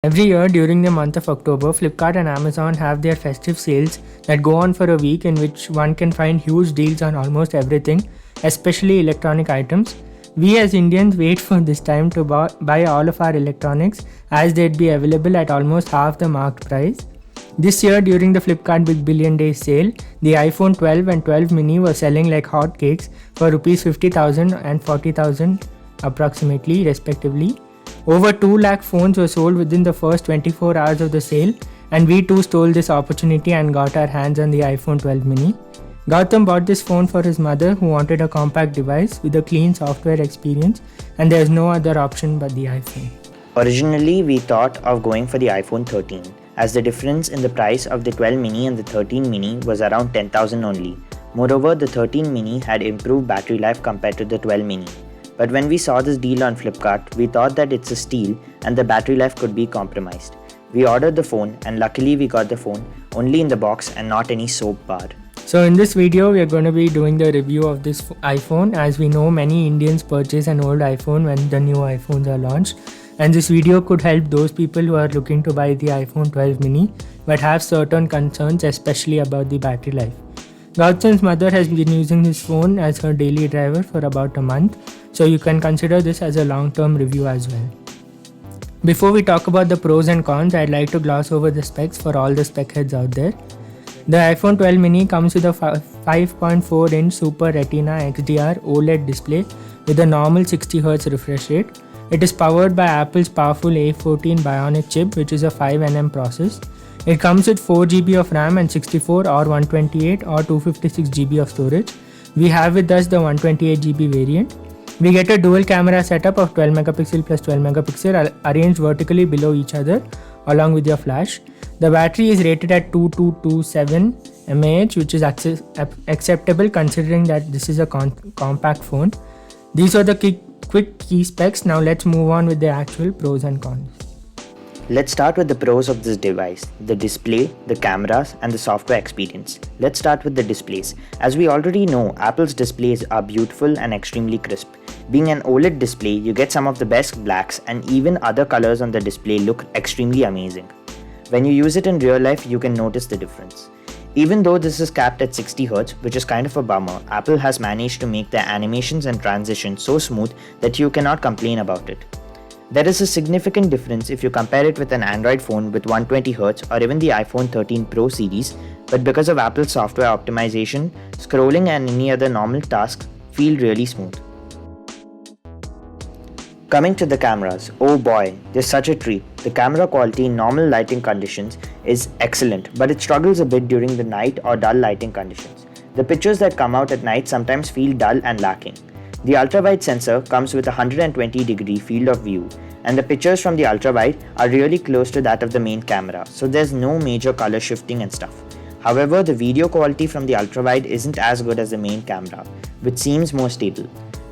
Every year during the month of October, Flipkart and Amazon have their festive sales that go on for a week in which one can find huge deals on almost everything, especially electronic items. We as Indians wait for this time to buy all of our electronics as they'd be available at almost half the marked price. This year during the Flipkart Big Billion Days sale, the iPhone 12 and 12 mini were selling like hotcakes for Rs 50,000 and 40,000 approximately respectively. Over 2 lakh phones were sold within the first 24 hours of the sale, and we too stole this opportunity and got our hands on the iPhone 12 mini. Gautam bought this phone for his mother who wanted a compact device with a clean software experience, and there's no other option but the iPhone. Originally, we thought of going for the iPhone 13, as the difference in the price of the 12 mini and the 13 mini was around 10,000 only. Moreover, the 13 mini had improved battery life compared to the 12 mini. But when we saw this deal on Flipkart, we thought that it's a steal and the battery life could be compromised. We ordered the phone and luckily we got the phone only in the box and not any soap bar. So in this video, we are going to be doing the review of this iPhone, as we know many Indians purchase an old iPhone when the new iPhones are launched. And this video could help those people who are looking to buy the iPhone 12 mini but have certain concerns, especially about the battery life. Gautam's mother has been using this phone as her daily driver for about a month, so you can consider this as a long-term review as well. Before we talk about the pros and cons, I'd like to gloss over the specs for all the spec heads out there. The iPhone 12 mini comes with a 5.4-inch Super Retina XDR OLED display with a normal 60Hz refresh rate. It is powered by Apple's powerful A14 Bionic chip, which is a 5nm process. It comes with 4GB of RAM and 64 or 128 or 256GB of storage. We have with us the 128GB variant. We get a dual camera setup of 12 megapixel plus 12 megapixel arranged vertically below each other along with your flash. The battery is rated at 2227 mAh, which is acceptable considering that this is a compact phone. These are the quick key specs. Now let's move on with the actual pros and cons. Let's start with the pros of this device: the display, the cameras, and the software experience. Let's start with the displays. As we already know, Apple's displays are beautiful and extremely crisp. Being an OLED display, you get some of the best blacks, and even other colors on the display look extremely amazing. When you use it in real life, you can notice the difference. Even though this is capped at 60Hz, which is kind of a bummer, Apple has managed to make their animations and transitions so smooth that you cannot complain about it. There is a significant difference if you compare it with an Android phone with 120Hz or even the iPhone 13 Pro series, but because of Apple's software optimization, scrolling and any other normal tasks feel really smooth. Coming to the cameras, oh boy, they're such a treat. The camera quality in normal lighting conditions is excellent, but it struggles a bit during the night or dull lighting conditions. The pictures that come out at night sometimes feel dull and lacking. The ultrawide sensor comes with a 120-degree field of view, and the pictures from the ultrawide are really close to that of the main camera, so there's no major color shifting and stuff. However, the video quality from the ultrawide isn't as good as the main camera, which seems more stable.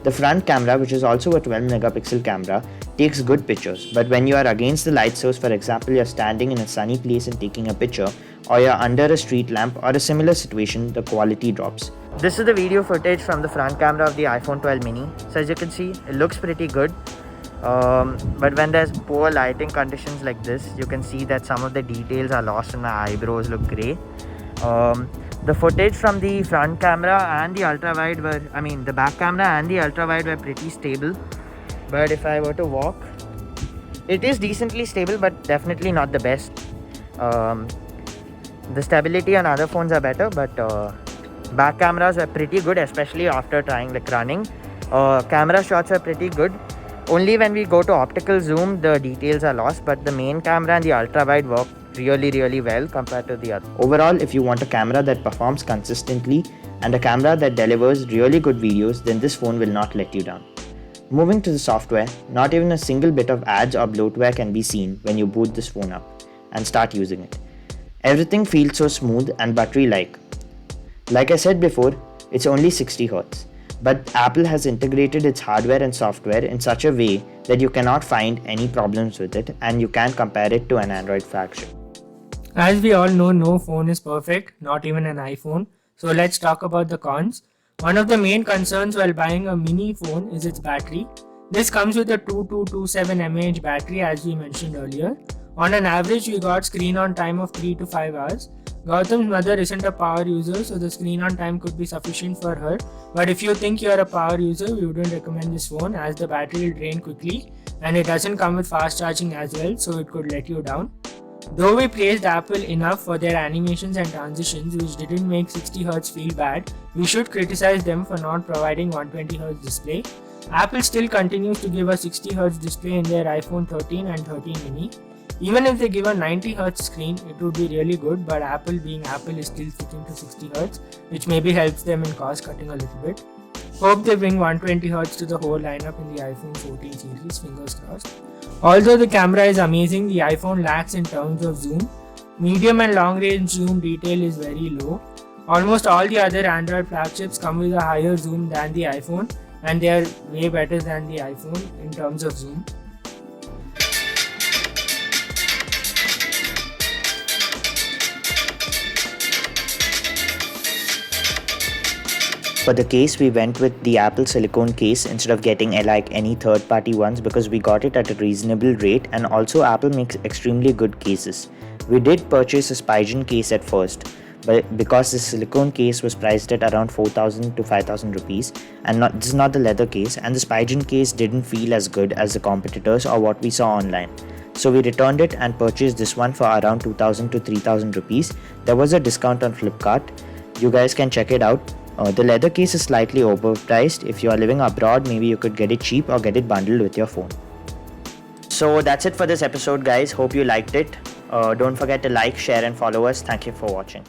The front camera, which is also a 12-megapixel camera, takes good pictures, but when you are against the light source, for example you're standing in a sunny place and taking a picture, or you're under a street lamp or a similar situation, the quality drops. This is the video footage from the front camera of the iPhone 12 mini. So as you can see, it looks pretty good. But when there's poor lighting conditions like this, you can see that some of the details are lost and my eyebrows look grey. The footage from the front camera and the ultrawide the back camera and the ultrawide were pretty stable. But if I were to walk, it is decently stable, but definitely not the best. The stability on other phones are better, but back cameras were pretty good, especially after trying like running. Camera shots were pretty good. Only when we go to optical zoom, the details are lost, but the main camera and the ultrawide work really well compared to the other. Overall, if you want a camera that performs consistently and a camera that delivers really good videos, then this phone will not let you down. Moving to the software, not even a single bit of ads or bloatware can be seen when you boot this phone up and start using it. Everything feels so smooth and buttery-like. Like I said before, it's only 60Hz. But Apple has integrated its hardware and software in such a way that you cannot find any problems with it and you can't compare it to an Android flagship. As we all know, no phone is perfect, not even an iPhone. So let's talk about the cons. One of the main concerns while buying a mini phone is its battery. This comes with a 2227 mAh battery, as we mentioned earlier. On an average, we got screen on time of 3 to 5 hours. Gautam's mother isn't a power user, so the screen on time could be sufficient for her. But if you think you're a power user, we wouldn't recommend this phone as the battery will drain quickly and it doesn't come with fast charging as well, so it could let you down. Though we praised Apple enough for their animations and transitions, which didn't make 60Hz feel bad, we should criticize them for not providing 120Hz display. Apple still continues to give a 60Hz display in their iPhone 13 and 13 mini. Even if they give a 90Hz screen, it would be really good, but Apple being Apple is still sticking to 60Hz, which maybe helps them in cost cutting a little bit. Hope they bring 120Hz to the whole lineup in the iPhone 14 series, fingers crossed. Although the camera is amazing, the iPhone lacks in terms of zoom. Medium and long range zoom detail is very low. Almost all the other Android flagships come with a higher zoom than the iPhone, and they are way better than the iPhone in terms of zoom. For the case, we went with the Apple silicone case instead of getting like any third-party ones because we got it at a reasonable rate, and also Apple makes extremely good cases. We did purchase a Spigen case at first, but because the silicone case was priced at around 4,000 to 5,000 rupees, and this is not the leather case, and the Spigen case didn't feel as good as the competitors or what we saw online. So we returned it and purchased this one for around 2,000 to 3,000 rupees. There was a discount on Flipkart. You guys can check it out. The leather case is slightly overpriced. If you are living abroad, maybe you could get it cheap or get it bundled with your phone. So that's it for this episode, guys. Hope you liked it. Don't forget to like, share and follow us. Thank you for watching.